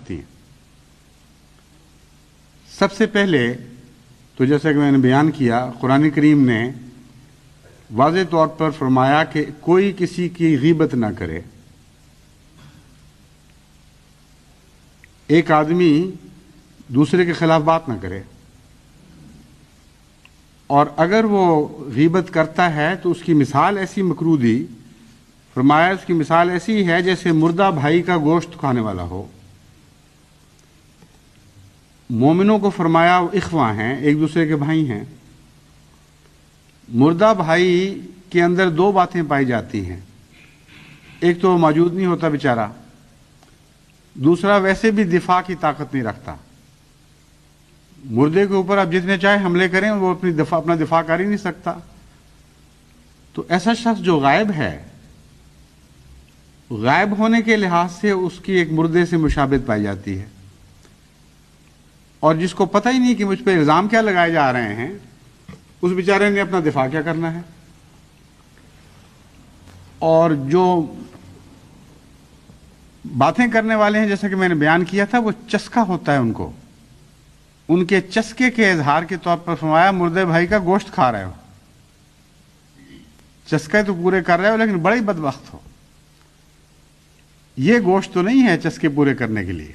سکتی ہیں۔ سب سے پہلے تو جیسا کہ میں نے بیان کیا، قرآن کریم نے واضح طور پر فرمایا کہ کوئی کسی کی غیبت نہ کرے۔ ایک آدمی دوسرے کے خلاف بات نہ کرے، اور اگر وہ غیبت کرتا ہے تو اس کی مثال ایسی مکروہ دی، فرمایا اس کی مثال ایسی ہے جیسے مردہ بھائی کا گوشت کھانے والا ہو۔ مومنوں کو فرمایا وہ اخوہ ہیں، ایک دوسرے کے بھائی ہیں۔ مردہ بھائی کے اندر دو باتیں پائی جاتی ہیں، ایک تو موجود نہیں ہوتا بیچارہ، دوسرا ویسے بھی دفاع کی طاقت نہیں رکھتا۔ مردے کے اوپر آپ جتنے چاہے حملے کریں وہ اپنا دفاع کر ہی نہیں سکتا۔ تو ایسا شخص جو غائب ہے، غائب ہونے کے لحاظ سے اس کی ایک مردے سے مشابہت پائی جاتی ہے، اور جس کو پتہ ہی نہیں کہ مجھ پہ الزام کیا لگائے جا رہے ہیں، اس بیچارے نے اپنا دفاع کیا کرنا ہے۔ اور جو باتیں کرنے والے ہیں، جیسا کہ میں نے بیان کیا تھا، وہ چسکا ہوتا ہے ان کے چسکے کے اظہار کے طور پر فرمایا مردے بھائی کا گوشت کھا رہے ہو، چسکے تو پورے کر رہے ہو لیکن بڑے بدبخت ہو۔ یہ گوشت تو نہیں ہے چسکے پورے کرنے کے لیے۔